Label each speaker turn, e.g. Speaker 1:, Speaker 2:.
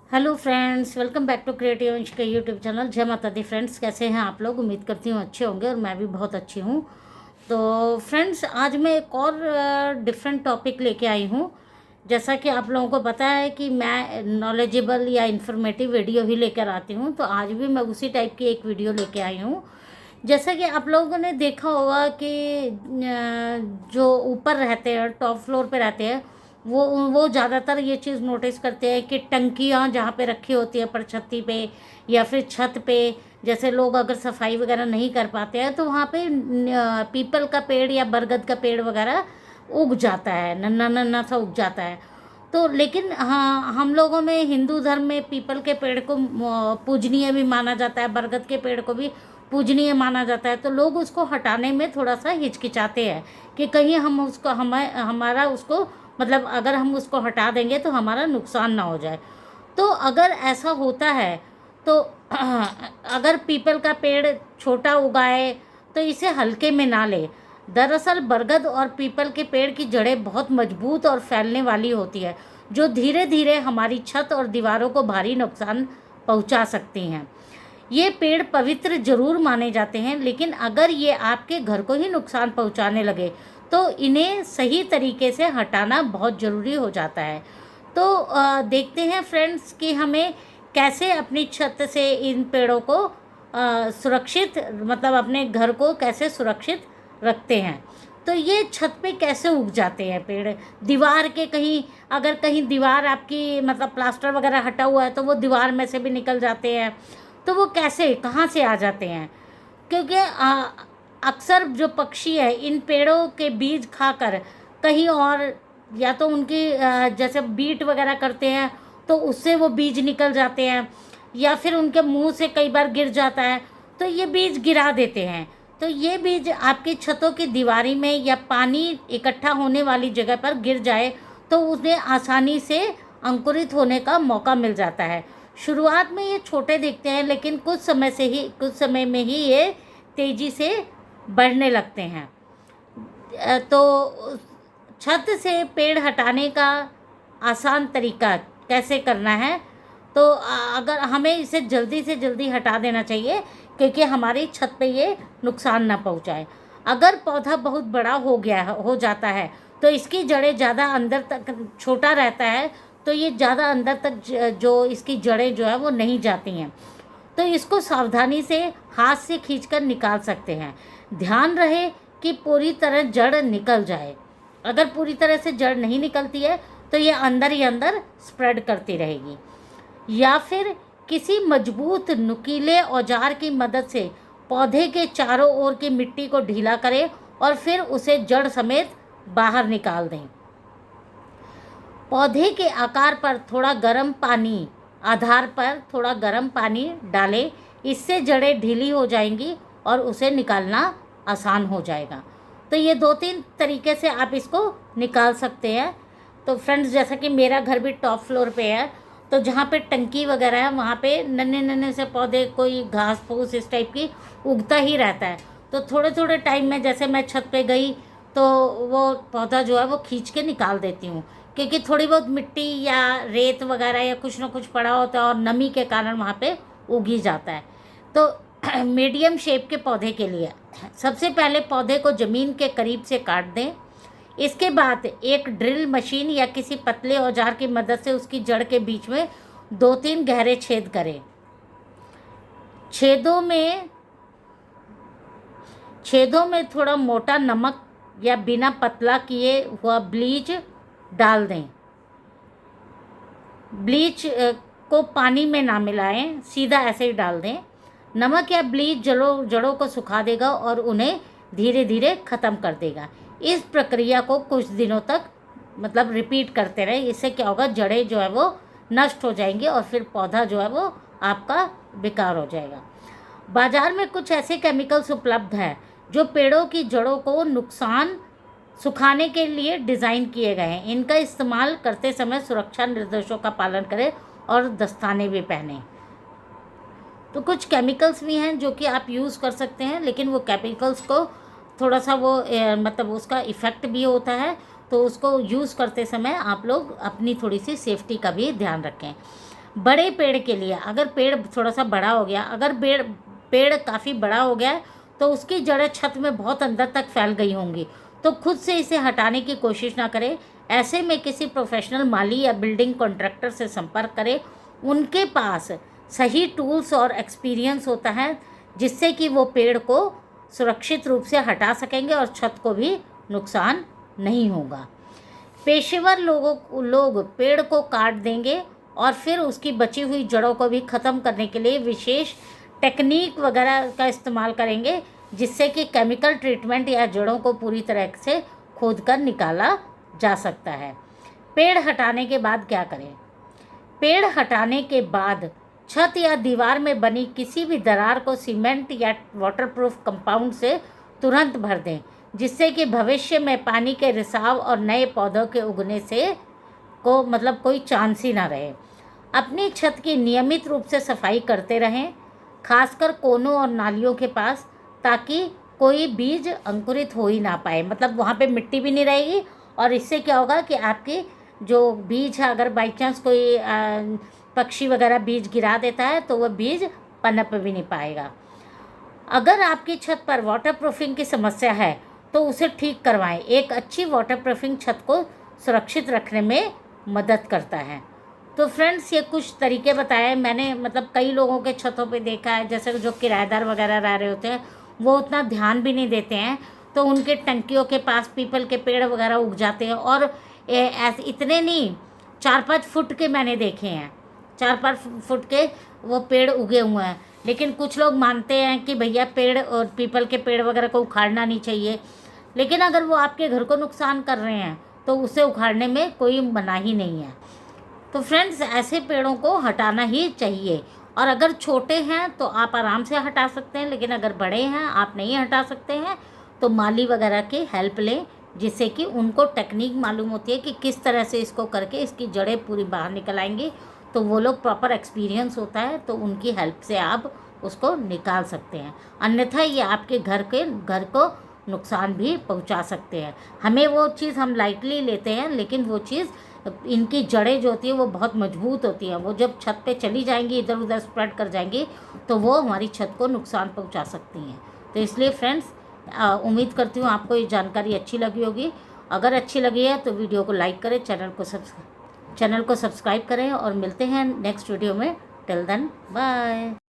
Speaker 1: Hello friends, welcome back to Creative Ansh का YouTube channel. जय माता दी फ्रेंड्स, कैसे हैं आप लोग? उम्मीद करती हूँ अच्छे होंगे और मैं भी बहुत अच्छी हूँ। तो फ्रेंड्स, आज मैं एक और डिफरेंट टॉपिक लेके आई हूँ। जैसा कि आप लोगों को पता है कि मैं नॉलेजेबल या इन्फॉर्मेटिव वीडियो ही लेकर आती हूँ, तो आज भी मैं उसी टाइप की एक वीडियो लेके आई हूँ। जैसा कि आप लोगों ने देखा होगा कि जो ऊपर रहते हैं, टॉप फ्लोर पे रहते हैं, वो ज़्यादातर ये चीज़ नोटिस करते हैं कि टंकियाँ जहाँ पे रखी होती है परछत्ती पे या फिर छत पे, जैसे लोग अगर सफाई वगैरह नहीं कर पाते हैं तो वहाँ पे पीपल का पेड़ या बरगद का पेड़ वगैरह उग जाता है, नन्ना नन्ना सा उग जाता है। तो लेकिन हाँ, हम लोगों में हिंदू धर्म में पीपल के पेड़ को पूजनीय भी माना जाता है, बरगद के पेड़ को भी पूजनीय माना जाता है। तो लोग उसको हटाने में थोड़ा सा हिचकिचाते हैं कि कहीं हम उसको हमारा उसको मतलब अगर हम उसको हटा देंगे तो हमारा नुकसान ना हो जाए। तो अगर ऐसा होता है तो अगर पीपल का पेड़ छोटा उगाए तो इसे हल्के में ना ले। दरअसल बरगद और पीपल के पेड़ की जड़ें बहुत मजबूत और फैलने वाली होती है, जो धीरे धीरे हमारी छत और दीवारों को भारी नुकसान पहुंचा सकती हैं। ये पेड़ पवित्र जरूर माने जाते हैं, लेकिन अगर ये आपके घर को ही नुकसान पहुंचाने लगे तो इन्हें सही तरीके से हटाना बहुत ज़रूरी हो जाता है। तो देखते हैं फ्रेंड्स कि हमें कैसे अपनी छत से इन पेड़ों को सुरक्षित मतलब अपने घर को कैसे सुरक्षित रखते हैं। तो ये छत पे कैसे उग जाते हैं पेड़? दीवार के कहीं अगर कहीं दीवार आपकी मतलब प्लास्टर वगैरह हटा हुआ है तो वो दीवार में से भी निकल जाते हैं। तो वो कैसे कहाँ से आ जाते हैं? क्योंकि अक्सर जो पक्षी है इन पेड़ों के बीज खाकर कहीं और या तो उनकी जैसे बीट वगैरह करते हैं तो उससे वो बीज निकल जाते हैं, या फिर उनके मुंह से कई बार गिर जाता है तो ये बीज गिरा देते हैं। तो ये बीज आपकी छतों की दीवारी में या पानी इकट्ठा होने वाली जगह पर गिर जाए तो उन्हें आसानी से अंकुरित होने का मौका मिल जाता है। शुरुआत में ये छोटे दिखते हैं, लेकिन कुछ समय में ही ये तेज़ी से बढ़ने लगते हैं। तो छत से पेड़ हटाने का आसान तरीका कैसे करना है? तो अगर हमें इसे जल्दी से जल्दी हटा देना चाहिए क्योंकि हमारी छत पे ये नुकसान ना पहुंचाए। अगर पौधा बहुत बड़ा हो जाता है तो इसकी जड़ें ज़्यादा अंदर तक, छोटा रहता है तो ये ज़्यादा अंदर तक जो इसकी जड़ें जो है वो नहीं जाती हैं, तो इसको सावधानी से हाथ से खींचकर निकाल सकते हैं। ध्यान रहे कि पूरी तरह जड़ निकल जाए। अगर पूरी तरह से जड़ नहीं निकलती है तो ये अंदर ही अंदर स्प्रेड करती रहेगी। या फिर किसी मजबूत नुकीले औजार की मदद से पौधे के चारों ओर की मिट्टी को ढीला करें और फिर उसे जड़ समेत बाहर निकाल दें। पौधे के आधार पर थोड़ा गर्म पानी डालें, इससे जड़ें ढीली हो जाएंगी और उसे निकालना आसान हो जाएगा। तो ये 2-3 तरीके से आप इसको निकाल सकते हैं। तो फ्रेंड्स, जैसा कि मेरा घर भी टॉप फ्लोर पे है, तो जहाँ पे टंकी वगैरह है वहाँ पे नन्हे नन्हे से पौधे, कोई घास फूस इस टाइप की उगता ही रहता है। तो थोड़े थोड़े टाइम में जैसे मैं छत पे गई तो वो पौधा जो है वो खींच के निकाल देती हूँ, क्योंकि थोड़ी बहुत मिट्टी या रेत वगैरह या कुछ ना कुछ पड़ा होता है और नमी के कारण वहाँ पे उग ही जाता है। तो मीडियम शेप के पौधे के लिए सबसे पहले पौधे को ज़मीन के करीब से काट दें। इसके बाद एक ड्रिल मशीन या किसी पतले औजार की मदद से उसकी जड़ के बीच में 2-3 गहरे छेद करें। छेदों में थोड़ा मोटा नमक या बिना पतला किए हुआ ब्लीच डाल दें। ब्लीच को पानी में ना मिलाएं, सीधा ऐसे ही डाल दें। नमक या ब्लीच जड़ों को सुखा देगा और उन्हें धीरे धीरे ख़त्म कर देगा। इस प्रक्रिया को कुछ दिनों तक मतलब रिपीट करते रहे। इससे क्या होगा, जड़ें जो है वो नष्ट हो जाएंगी और फिर पौधा जो है वो आपका बेकार हो जाएगा। बाज़ार में कुछ ऐसे केमिकल्स उपलब्ध हैं जो पेड़ों की जड़ों को सुखाने के लिए डिज़ाइन किए गए हैं। इनका इस्तेमाल करते समय सुरक्षा निर्देशों का पालन करें और दस्ताने भी पहनें। तो कुछ केमिकल्स भी हैं जो कि आप यूज़ कर सकते हैं, लेकिन वो केमिकल्स को थोड़ा सा वो मतलब उसका इफ़ेक्ट भी होता है, तो उसको यूज़ करते समय आप लोग अपनी थोड़ी सी सेफ्टी का भी ध्यान रखें। बड़े पेड़ के लिए अगर पेड़ थोड़ा सा बड़ा हो गया, अगर पेड़ काफ़ी बड़ा हो गया है तो उसकी जड़ें छत में बहुत अंदर तक फैल गई होंगी, तो खुद से इसे हटाने की कोशिश ना करें। ऐसे में किसी प्रोफेशनल माली या बिल्डिंग कॉन्ट्रैक्टर से संपर्क करें। उनके पास सही टूल्स और एक्सपीरियंस होता है जिससे कि वो पेड़ को सुरक्षित रूप से हटा सकेंगे और छत को भी नुकसान नहीं होगा। पेशेवर लोग पेड़ को काट देंगे और फिर उसकी बची हुई जड़ों को भी ख़त्म करने के लिए विशेष टेक्निक वगैरह का इस्तेमाल करेंगे, जिससे कि केमिकल ट्रीटमेंट या जड़ों को पूरी तरह से खोद कर निकाला जा सकता है। पेड़ हटाने के बाद क्या करें? पेड़ हटाने के बाद छत या दीवार में बनी किसी भी दरार को सीमेंट या वाटरप्रूफ कंपाउंड से तुरंत भर दें, जिससे कि भविष्य में पानी के रिसाव और नए पौधों के उगने से कोई चांस ही ना रहे। अपनी छत की नियमित रूप से सफाई करते रहें, खासकर कोनों और नालियों के पास, ताकि कोई बीज अंकुरित हो ही ना पाए, वहाँ पे मिट्टी भी नहीं रहेगी। और इससे क्या होगा कि आपकी जो बीज है, अगर बाई चांस कोई पक्षी वगैरह बीज गिरा देता है तो वह बीज पनप भी नहीं पाएगा। अगर आपकी छत पर वाटरप्रूफिंग की समस्या है तो उसे ठीक करवाएं। एक अच्छी वाटरप्रूफिंग छत को सुरक्षित रखने में मदद करता है। तो फ्रेंड्स, ये कुछ तरीके बताए मैंने, कई लोगों के छतों पे देखा है, जैसे जो किराएदार वगैरह रह रहे होते हैं वो उतना ध्यान भी नहीं देते हैं, तो उनके टंकियों के पास पीपल के पेड़ वगैरह उग जाते हैं। और ऐसे इतने नहीं, 4-5 फुट के मैंने देखे हैं, 4-5 फुट के वो पेड़ उगे हुए हैं। लेकिन कुछ लोग मानते हैं कि भैया पेड़ और पीपल के पेड़ वगैरह को उखाड़ना नहीं चाहिए, लेकिन अगर वो आपके घर को नुकसान कर रहे हैं तो उसे उखाड़ने में कोई मनाही नहीं है। तो फ्रेंड्स, ऐसे पेड़ों को हटाना ही चाहिए। और अगर छोटे हैं तो आप आराम से हटा सकते हैं, लेकिन अगर बड़े हैं, आप नहीं हटा सकते हैं, तो माली वगैरह की हेल्प लें, जिससे कि उनको टेक्निक मालूम होती है कि किस तरह से इसको करके इसकी जड़ें पूरी बाहर निकल आएंगी। तो वो लोग प्रॉपर एक्सपीरियंस होता है, तो उनकी हेल्प से आप उसको निकाल सकते हैं। अन्यथा ये आपके घर को नुकसान भी पहुंचा सकते हैं। हमें वो चीज़ हम लाइटली लेते हैं, लेकिन वो चीज़, इनकी जड़ें जो होती है वो बहुत मजबूत होती हैं। वो जब छत पे चली जाएंगी, इधर उधर स्प्रेड कर जाएंगी, तो वो हमारी छत को नुकसान पहुंचा सकती हैं। तो इसलिए फ्रेंड्स, उम्मीद करती हूँ आपको ये जानकारी अच्छी लगी होगी। अगर अच्छी लगी है तो वीडियो को लाइक करें, चैनल को सब्सक्राइब करें, और मिलते हैं नेक्स्ट वीडियो में। Till then, bye.